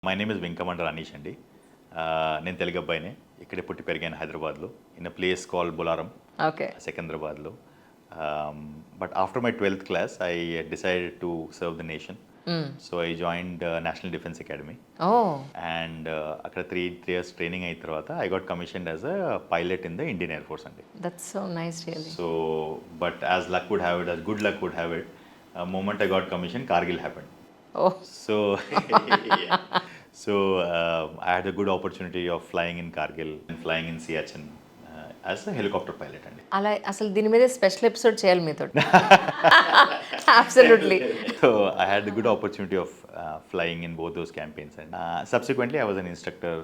My name is Venkamandala Anish అండి. నేను తెలుగు అబ్బాయినే. ఇక్కడే పుట్టి పెరిగాను హైదరాబాద్లో in a place call Bolarum, okay. సికింద్రాబాద్లో. But after my 12th class I decided to serve the nation. So I joined national defence academy ఓ అండ్ అక్కడ 3 years ట్రైనింగ్ అయిన తర్వాత I got commissioned as a pilot in the Indian air force అండి. That's so nice really. So but as luck would have it, as good luck would have it, moment I got commissioned, Kargil happened. Oh So, yeah. So I had a good opportunity of flying in Kargil and flying in Siachen as a helicopter pilot. And అలా అసలు దీని మీద special episode చేయాలి మీతో. Absolutely. so I had the good opportunity of flying in both those campaigns. And subsequently, I was an instructor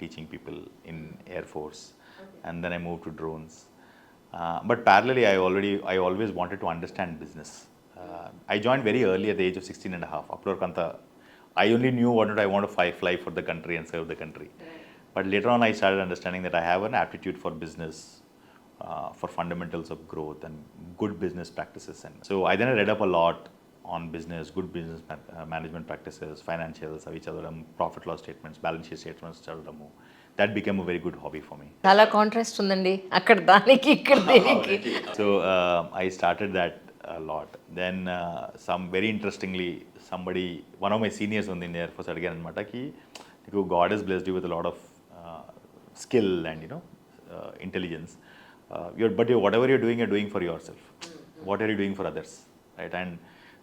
teaching people in Air Force, and then I moved to drones. But parallelly, I always wanted to understand business. I joined very early at the age of 16 and a half. I only knew what I want to fly for the country and serve the country. But later on, I started understanding that I have an aptitude for business, for fundamentals of growth and good business practices. And so I then read up a lot on business, good business management practices, financials, avi chadavadam, profit loss statements, balance sheet statements chadavadamu. That became a very good hobby for me. చాలా contrast ఉందండి అక్కడ దానికి ఇక్కడ దీనికి. So I started that a lot. Then some very interestingly, one of my seniors on the Air Force again anamata ki God has blessed you with a lot of skill and intelligence. Whatever you're doing for yourself. What are you doing for others, right? And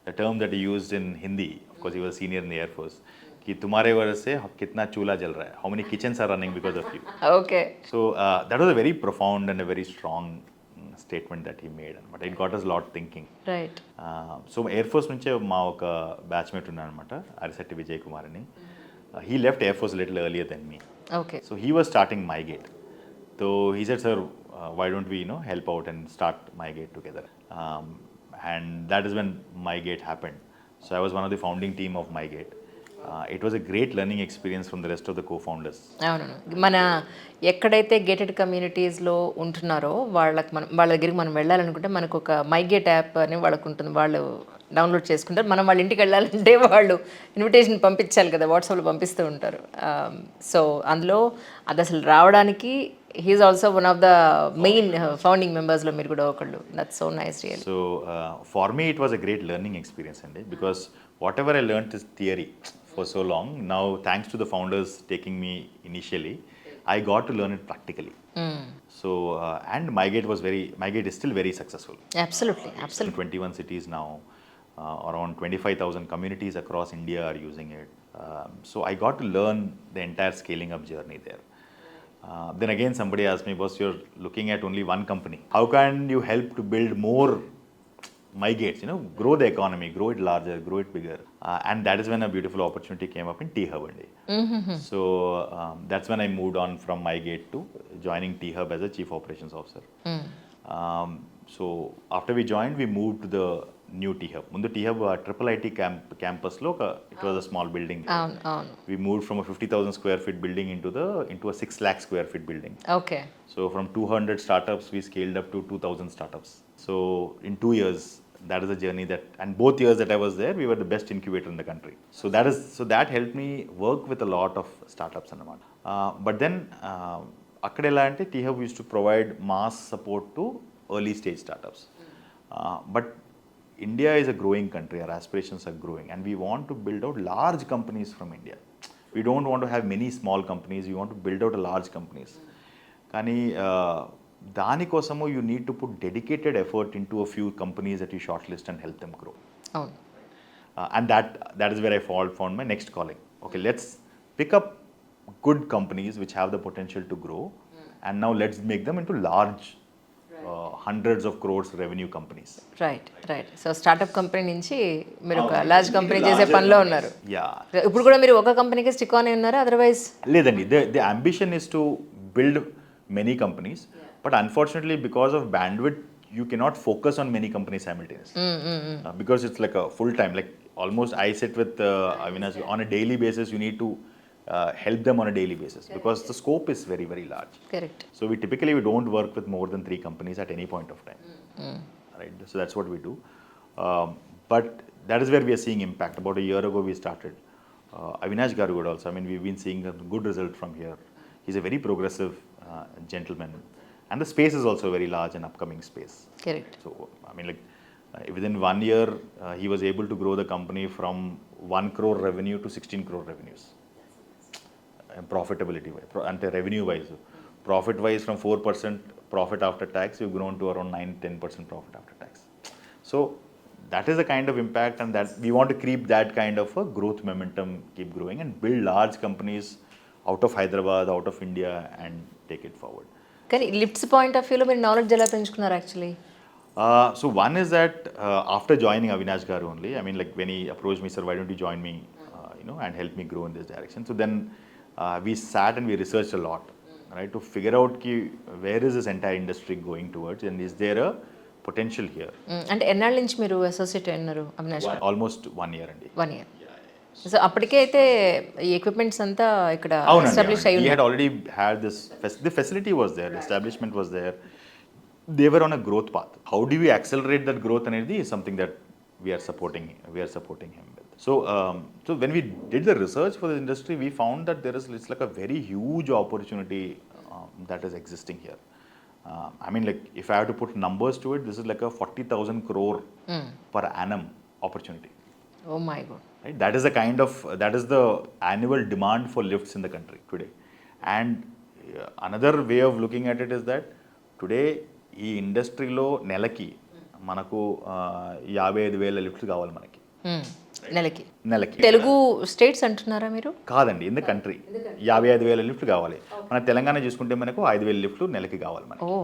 the term that he used in Hindi, of course he was a senior in the Air Force, कि तुम्हारे वजह से कितना चूल्हा जल रहा है, how many kitchens are running because of you. Okay. So that was a very profound and a very strong statement that he made, but it got us a lot thinking. Right. So air force నుంచే మా ఒక batchmate ఉన్నాను అనమాట, అరిశెట్టి విజయ్ కుమార్ అని. He left air force little earlier then me. Okay. So he was starting MyGate. So he said, sir why don't we help out and start MyGate together. And that is when MyGate happened. So I was one of the founding team of MyGate. It was a great learning experience from the rest of the co-founders. అవును. మన ఎక్కడైతే gated కమ్యూనిటీస్లో ఉంటున్నారో వాళ్ళ దగ్గరికి మనం వెళ్ళాలనుకుంటే మనకు ఒక మైగేట్ యాప్ అని వాళ్ళకు ఉంటుంది. వాళ్ళు డౌన్లోడ్ చేసుకుంటారు. మనం వాళ్ళ ఇంటికి వెళ్ళాలంటే వాళ్ళు ఇన్విటేషన్ పంపించాలి కదా, వాట్సాప్లో పంపిస్తూ ఉంటారు. సో అందులో అది అసలు రావడానికి he is also one of the main founding మెంబర్స్లో మీరు కూడా ఒకళ్ళు. That's so nice real. So for me it was a great learning experience, and because whatever I learned is theory for so long, now thanks to the founders taking me initially, I got to learn it practically. So and MyGate is still very successful. Absolutely. In 21 cities now, around 25,000 communities across India are using it. So I got to learn the entire scaling up journey there. Then again somebody asked me, boss, you're looking at only one company, how can you help to build more MyGates, grow the economy, grow it larger, grow it bigger. And that is when a beautiful opportunity came up in T-Hub. So that's when I moved on from MyGate to joining T-Hub as a Chief Operations Officer. So after we joined, we moved to the new T-Hub. Mundu T-Hub triple IT campus lo it was a small building. We moved from a 50,000 square feet building into a 6 lakh square feet building. Okay. So from 200 startups, we scaled up to 2,000 startups. So in 2 years, that is a journey and both years that I was there, we were the best incubator in the country. So that helped me work with a lot of startups and all. But then, akkada ela ante T-Hub used to provide mass support to early stage startups. But India is a growing country, our aspirations are growing, and we want to build out large companies from India. We don't want to have many small companies, we want to build out a large companies. కానీ దానికోసము you need to put dedicated effort into a few companies that you shortlist and help them grow. అవును. And that is where I found my next calling. Okay, let's pick up good companies which have the potential to grow, and now let's make them into large hundreds of crores revenue companies. Right. So startup company నుంచి మీరు ఒక large company చేసే పనిలో ఉన్నారు. Yeah. ఇప్పుడు కూడా మీరు ఒక కంపెనీకి స్టిక్ ఆన్ ఉన్నారు, అదర్వైజ్ లేదండి, the ambition is to build many companies, but unfortunately because of bandwidth you cannot focus on many companies simultaneously. Because it's like a full time, like almost I sit with Avinash on a daily basis. You need to help them on a daily basis because the scope is very, very large. Correct. So we don't work with more than 3 companies at any point of time. Right? So that's what we do. But that is where we are seeing impact. About a year ago we started. Avinash Garu would also. I mean, we've been seeing a good result from here. He's a very progressive gentleman, and the space is also a very large and upcoming space. Correct. So, I mean, like within 1 year, he was able to grow the company from 1 crore revenue to 16 crore revenues. And profitability wise, and revenue wise, profit wise from 4% profit after tax, we've grown to around 9-10% profit after tax. So that is the kind of impact, and that we want to keep that kind of a growth momentum, keep growing and build large companies out of Hyderabad, out of India, and take it forward. కానీ lifts point of వ్యూలో మీరు knowledge ఎలా పెంచుకున్నారు actually? So one is that after joining Avinash Garu only, I mean, like when he approached me, sir, why don't you join me, and help me grow in this direction. So then we sat and we researched a lot, right, to figure out where is this entire industry going towards, and is there a potential here. అంటే ఎన్నాళ్ళ నుంచి మీరు associate అయినారు Avinash? Almost 1 year అండి. 1 year. So అప్పటికే అయితే ఈ equipments అంతా ఇక్కడ ఎస్టాబ్లిష్ అవునండి, అయ్యి he had already had this the facility was there, the establishment was there, they were on a growth path. How do we accelerate that growth అనేది is something that we are supporting him with. So so when we did the research for the industry, we found that it's like a very huge opportunity that is existing here. I mean, like if I have to put numbers to it, this is like a 40,000 crore per annum opportunity. Oh my god. Right? That is the annual demand for lifts in the country today. And another way of looking at it is that today ఈ ఇండస్ట్రీలో నెలకి మనకు 55,000 lifts కావాలి మనకి నెలకి. Telugu states అంటున్నారా మీరు? కాదండి, ఇన్ ద కంట్రీ 55,000 లిఫ్ట్లు కావాలి. మన తెలంగాణ చూసుకుంటే మనకు 5,000 లిఫ్ట్లు నెలకి కావాలి మనకి. Oh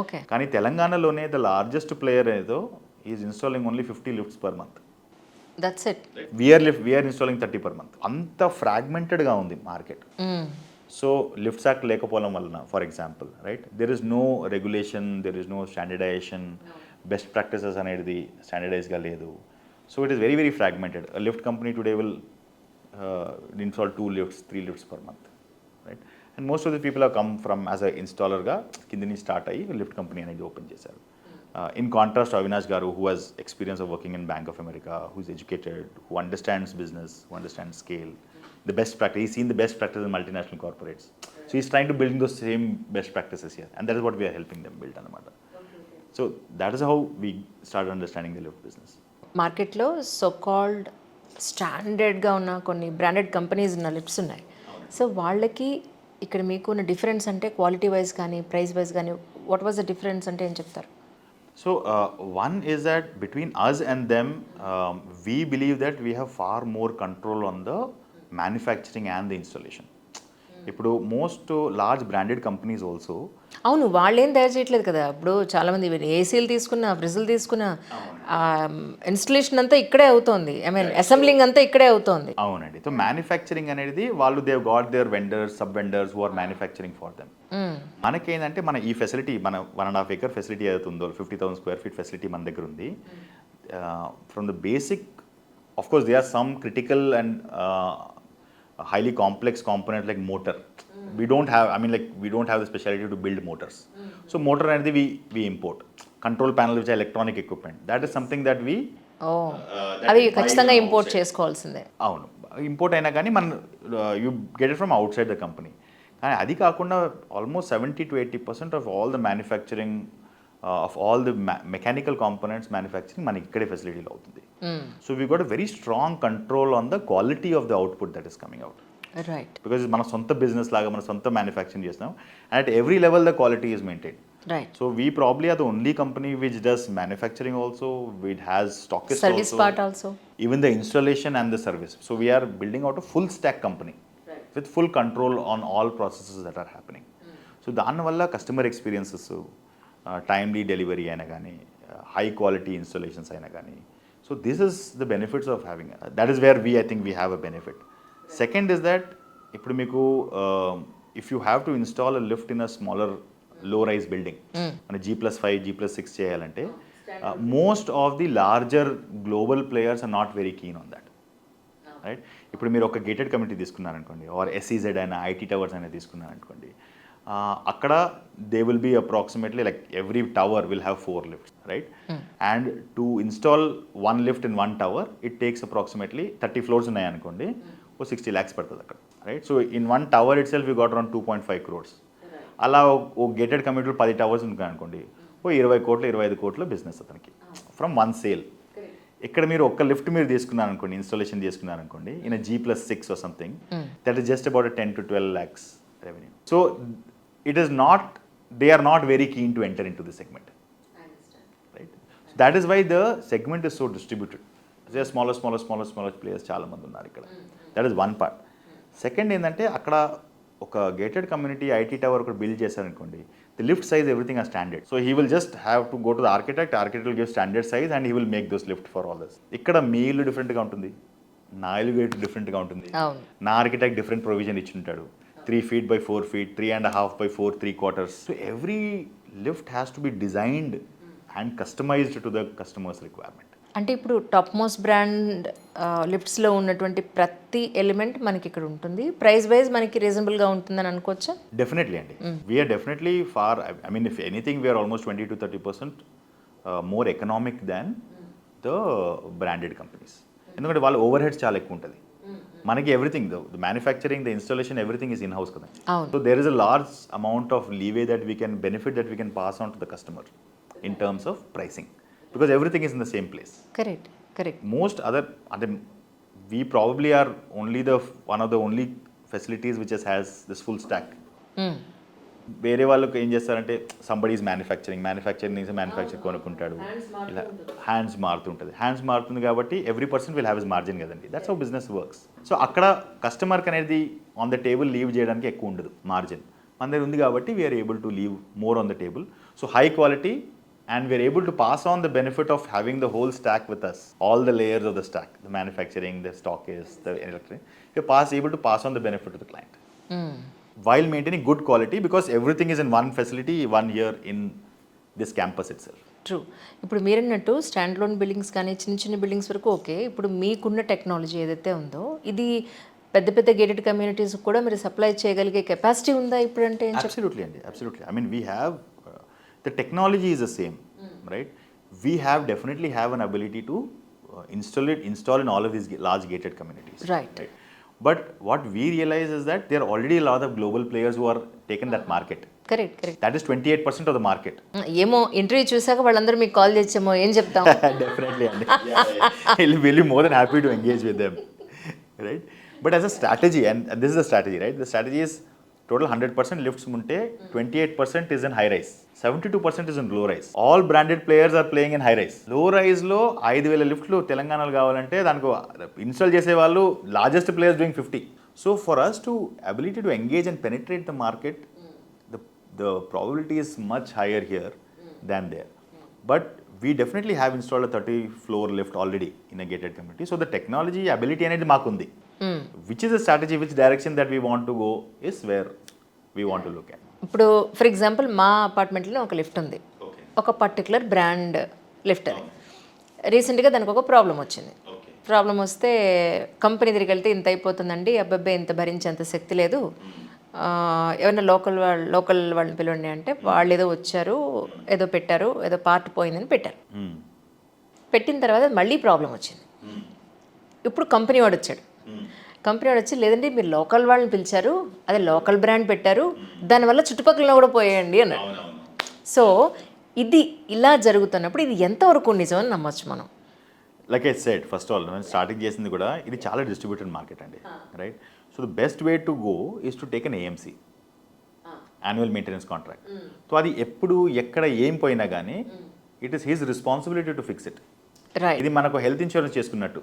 okay. కానీ తెలంగాణలోనే ద లార్జెస్ట్ ప్లేయర్ ఏదో is installing only 50 lifts per month. That's it. We're installing 30 per month. అంత ఫ్రాగ్మెంటెడ్గా ఉంది మార్కెట్. సో లిఫ్ట్స్ యాక్ట్ లేకపోవడం వలన, for example, right, there is no regulation, there is no standardization, best practices అనేది స్టాండర్డైజ్గా లేదు. So it is very very fragmented. Lift company today will install 2 lifts, 3 lifts per month, right. And most of the people have come from as a ఇన్స్టాలర్గా కింద నుంచి start అయ్యి lift company అనేది open చేశారు. In contrast to Avinash Garu, who has experience of working in Bank of America, who is educated, who understands business, who understands scale, the best practice. He's seen the best practice in multinational corporates. So he's trying to build those same best practices here, and that is what we are helping them build. So that is how we started understanding the lift business. మార్కెట్లో so called స్టాండర్డ్గా ఉన్న కొన్ని branded companies ఉన్న lifts ఉన్నాయి. So వాళ్ళకి ఇక్కడ మీకు ఉన్న డిఫరెన్స్ అంటే క్వాలిటీ వైజ్ కానీ ప్రైస్ వైజ్ కానీ వాట్ వాజ్ ద డిఫరెన్స్ అంటే ఏం చెప్తారు? So one is that between us and them, we believe that we have far more control on the manufacturing and the installation. ఇప్పుడు most large branded companies also, అవును, వాళ్ళు ఏం తయారు చేయట్లేదు కదా. ఇప్పుడు చాలామంది ఏసీలు తీసుకున్న, ఫ్రిడ్జ్లు తీసుకున్న, ఇన్స్టలేషన్ అంతా ఇక్కడే అవుతోంది. ఐ మీన్ అసెంబ్లింగ్ అంతా ఇక్కడే అవుతోంది. అవునండి. సో మ్యానుఫ్యాక్చరింగ్ అనేది వాళ్ళు they've got their vendors, sub vendors who are manufacturing for them. మనకేంటంటే మన ఈ ఫెసిలిటీ, మన 1.5 acre ఫెసిలిటీ అవుతుందో 50,000 square feet ఫెసిలిటీ మన దగ్గర ఉంది. From the basic, of course they are some critical and highly complex component like motor. We don't have the specialty to build motors. So motor అనేది we import. Control panel, which are electronic equipment, that is something that we అవి ఖచ్చితంగా import చేసుకోవాల్సిందే. అవును, import అయినా కానీ మనం you get it from out side the company. కానీ అది కాకుండా almost 70-80% of all the manufacturing of all the mechanical components manufacturing మనకి ఇక్కడే ఫెసిలిటీలో అవుతుంది. So we got a very strong control on the quality of the output that is coming out. Right. Because మన సొంత business లాగా మన సొంత manufacturing చేస్తాం, and at every level the quality is maintain. Right. So we probably are the only company which does manufacturing also, which has stockists service also, part also, even the installation and the service. So we are building out a full stack company, right, with full control on all processes that are happening. So దాని వల్ల customer experiences, timely delivery అయినా కానీ, high quality installations అయినా కానీ. So this is the benefits of having, that is where I think we have a benefit. Second is that ఇప్పుడు మీకు if you have to install a lift in a smaller low rise building, మన G+5, G+6 చేయాలంటే most of the larger global players are not very keen on that, right. ఇప్పుడు మీరు ఒక gated community తీసుకున్నారనుకోండి, or SEZ అయినా, IT towers అయినా తీసుకున్నారనుకోండి, అక్కడ they will be approximately like every tower will have 4 lifts, right? And to install 1 lift in 1 tower, it takes approximately 30 floors ఉన్నాయి అనుకోండి, ఓ 60 lakhs పడుతుంది అక్కడ, right? So in 1 tower itself you got around 2.5 crores. అలా ఓ gated కమ్యూనిటీలో 10 towers ఉన్నాయి అనుకోండి, ఓ 20 కోట్లు 25 కోట్ల బిజినెస్ అతనికి ఫ్రమ్ 1 sale. ఇక్కడ మీరు ఒక్క లిఫ్ట్ మీరు తీసుకున్నారు అనుకోండి, ఇన్స్టాలేషన్ చేసుకున్నారు అనుకోండి, in G+6 or something, that is just about 10 to 12 lakhs revenue. So it is not, they are not very keen to enter into the segment. I understand. Right? So that is why the segment is so distributed. There are smaller players చాలా మంది ఉన్నారు ఇక్కడ. That is one part. Second ఏంటంటే అక్కడ ఒక gated community IT tower ఒకటి build చేశారనుకోండి, the lift size everything are standard. So he will just have to go to the architect will give standard size and he will make those lift for all this. ఇక్కడ మీ ఇల్లు డిఫరెంట్గా ఉంటుంది, నా ఇల్లు డిఫరెంట్గా ఉంటుంది, నా ఆర్కిటెక్ట్ డిఫరెంట్ ప్రొవిజన్ ఇచ్చి ఉంటాడు, 3 feet by 4 feet, 3.5 by 4 3/4. So every lift has to be designed and customized to the customer's requirement. అంటే ఇప్పుడు టాప్ మోస్ట్ బ్రాండ్ లిఫ్ట్స్లో ఉన్నటువంటి ప్రతి ఎలిమెంట్ మనకి ఇక్కడ ఉంటుంది, ప్రైస్ వైజ్ మనకి రీజనబుల్గా ఉంటుందని అనుకోవచ్చా? డెఫినెట్లీ అండి, we are definitely far, I mean if anything we are almost 20 to 30% more economic than the branded companies. ఎందుకంటే వాళ్ళ ఓవర్ హెడ్స్ చాలా ఎక్కువ ఉంటుంది, మనకి everything the manufacturing, the installation, everything is in house కదా. So there is a large amount of leeway that we can benefit, that we can pass on to the customer in terms of pricing, because everything is in the same place. Correct. Most other, we probably are only one of the only facilities which has this full stack. వేరే వాళ్ళకి ఏం చేస్తారంటే somebody is manufacturing కొనుక్కుంటాడు, ఇలా hands మారుతుంది కాబట్టి every person will have his margin కదండి, that's how business works. So అక్కడ కస్టమర్కి అనేది ఆన్ ద టేబుల్ లీవ్ చేయడానికి ఎక్కువ ఉండదు మార్జిన్, మన దగ్గర ఉంది కాబట్టి we are able to leave more on the table. So high quality, and we are able to pass on the benefit of having the whole stack with us, all the layers of the stack, the manufacturing, the stockist, the electric. We are able to pass on the benefit to the client while maintaining good quality, because everything is in one facility, one year in this campus itself. True. ఇప్పుడు మీరన్నట్టు stand loan buildings కానీ చిన్న buildings వరకు okay, ఇప్పుడు మీకున్న technology ఏదైతే ఉందో ఇది పెద్ద గేటెడ్ కమ్యూనిటీస్ కూడా మీరు సప్లై చేయగలిగే కెపాసిటీ ఉందా ఇప్పుడు? అంటే అబ్సల్యూట్లీ అండి, absolutely. I mean we have the technology is the same, right? We definitely have an ability to install in all of these large gated communities, right? But what we realize is that there are already a lot of global players who are taken that market. Correct. That is 28% of the market. ఏమో interview చూసాక వాళ్ళందరూ మీకు call చేసేమో, ఏం చెప్తాం? Definitely అండి, we'll be more than happy to engage with them, right? But as a strategy, and this is the strategy, right? The strategy is total 100% lifts ఉంటే 28% is in high rise, 72% is in low rise. All branded players are playing in high rise. Low rise లో 5,000 లిఫ్ట్లు తెలంగాణలో కావాలంటే దానికి ఇన్స్టాల్ చేసే వాళ్ళు largest players doing 50. So for us to ability to engage and penetrate the market, the probability is much higher here than there. But we definitely have installed a 30-floor lift already in a gated community. So the technology ability అనేది మాకుంది. Which is a strategy, which direction that we want to go is where we want to look at. ఇప్పుడు for example మా అపార్ట్మెంట్లో ఒక lift ఉంది, ఒక particular brand lift. అది రీసెంట్గా దానికి ఒక ప్రాబ్లం వచ్చింది. ప్రాబ్లం వస్తే కంపెనీ దగ్గరికి వెళ్తే ఇంత అయిపోతుందండి, అబ్బాయి ఇంత భరించేంత శక్తి లేదు, ఏమైనా లోకల్ వాళ్ళని పిలవండి అంటే వాళ్ళు ఏదో వచ్చారు, ఏదో పెట్టారు, ఏదో పార్ట్ పోయిందని పెట్టారు. పెట్టిన తర్వాత మళ్ళీ ప్రాబ్లం వచ్చింది. ఇప్పుడు కంపెనీ వాడు వచ్చి లేదండి మీరు లోకల్ వాళ్ళని పిలిచారు, అదే లోకల్ బ్రాండ్ పెట్టారు, దానివల్ల చుట్టుపక్కల కూడా పోయేయండి అన్నారు. సో ఇది ఇలా జరుగుతున్నప్పుడు ఇది ఎంతవరకు నిజం అని నమ్మచ్చు మనం? Like I said, first all నేను స్టార్టింగ్ చేసింది కూడా ఇది చాలా డిస్ట్రిబ్యూటెడ్ మార్కెట్ అండి, right? So the best way to go is to take an AMC, annual maintenance contract. So అది ఎప్పుడు ఎక్కడ ఏం పోయినా కానీ it is his responsibility to fix it. ఇది మనకు హెల్త్ ఇన్సూరెన్స్ చేసుకున్నట్టు,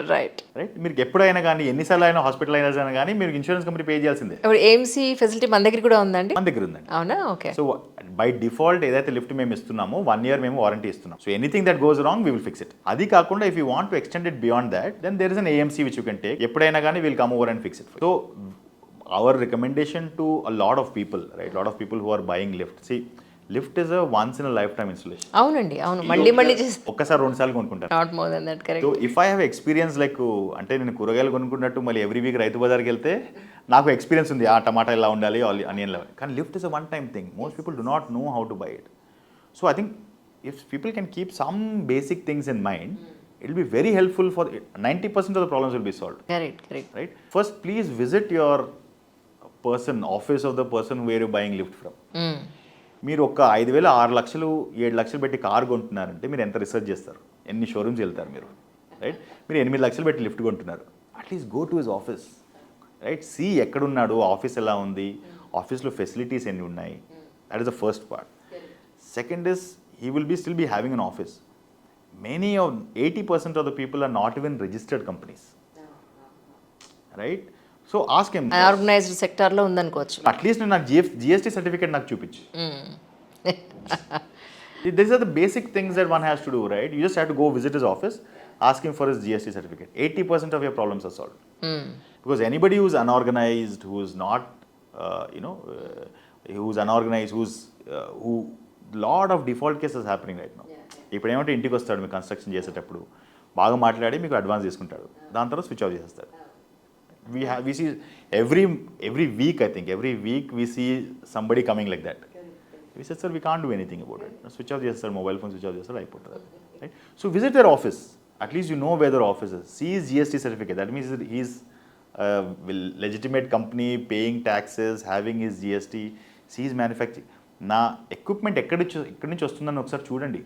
రైట్? మీరు ఎప్పుడైనా కానీ ఎన్నిసార్లు అయినా హాస్పిటల్ అయినా కానీ మీరు ఇన్సూరెన్స్ కంపెనీ పే చేయాల్సిందే. ఏఎంసీ ఫెసిలిటీ మన దగ్గర కూడా ఉందండి? మన దగ్గర ఉందండి. అవునా? ఓకే. సో బై డిఫాల్ట్ ఏదైతే లిఫ్ట్ మేము ఇస్తున్నామో 1 year మేము వారంటీ ఇస్తున్నాం. So anything that goes wrong we will fix it. అది కాకుండా if you want to extend it beyond that, then there is an AMC which you can take. ఎప్పుడైనా కానీ will come over and fix it. So our recommendation to a lot of people, right, lot of people who are buying lift, see lift is a once in a life time installation. అవునండి, అవును, మళ్ళీ మళ్ళీ చేసి ఒక్కసారి 2 సార్లు కొనుక్కుంటాను. Not more than that, so correct. If I have experience like, అంటే నేను కూరగాయలు కొనుక్కున్నట్టు మళ్ళీ ఎవ్రీ వీక్ రైతు బజార్కి వెళ్తే నాకు ఎక్స్పీరియన్స్ ఉంది, ఆ టమాటా ఎలా ఉండాలి, ఆనియన్ ఎలా. కానీ lift is a one time thing. Most people do not know how to buy it. So I think if people can keep some basic things in mind, it will be very helpful for 90% of the problems will be solved. Correct, correct. Right? First, please visit your person, office of the person where you're buying lift from. మీరు ఒక 5,000, 6 లక్షలు, 7 లక్షలు పెట్టి car కొంటున్నారంటే మీరు ఎంత research చేస్తారు, ఎన్ని showrooms వెళ్తారు మీరు, రైట్? మీరు 8 లక్షలు పెట్టి లిఫ్ట్ కొంటున్నారు, at least go to his office, right? See ఎక్కడున్నాడు, ఆఫీస్ ఎలా ఉంది, ఆఫీస్లో ఫెసిలిటీస్ ఎన్ని ఉన్నాయి. That is the first part. Second is, he will be still be having an office. Many of 80% of the people are not even registered companies, right? So ask him. Organised సెక్టార్లో ఉందనుకోవచ్చు. At least నాకు GST certificate నాకు చూపించు. These are the basic things that one has to do, right? You just have to go visit his office, ask him for his GST certificate. 80% of your problems are solved. Because anybody who's unorganized, who's not, who's unorganized, who lot of default cases happening right now. ఇప్పుడు ఏమంటే ఇంటికి వస్తాడు మీకు construction చేసేటప్పుడు, బాగా మాట్లాడి మీకు advance తీసుకుంటాడు, దాని తర్వాత స్విచ్ ఆఫ్ చేసేస్తాడు. we see every week, I think every week we see somebody coming like that. We said, sir, we can't do anything about it. Switch off చేస్తాడు, మొబైల్ ఫోన్ స్విచ్ ఆఫ్ చేస్తాడు, అయిపోతుంది, right? So visit their office. At least you know where their office is. See his GST certificate. That means he's a legitimate company, paying taxes, having his GST. See his manufacturing. నా equipment ఎక్కడి నుంచి వస్తుందని ఒకసారి చూడండి.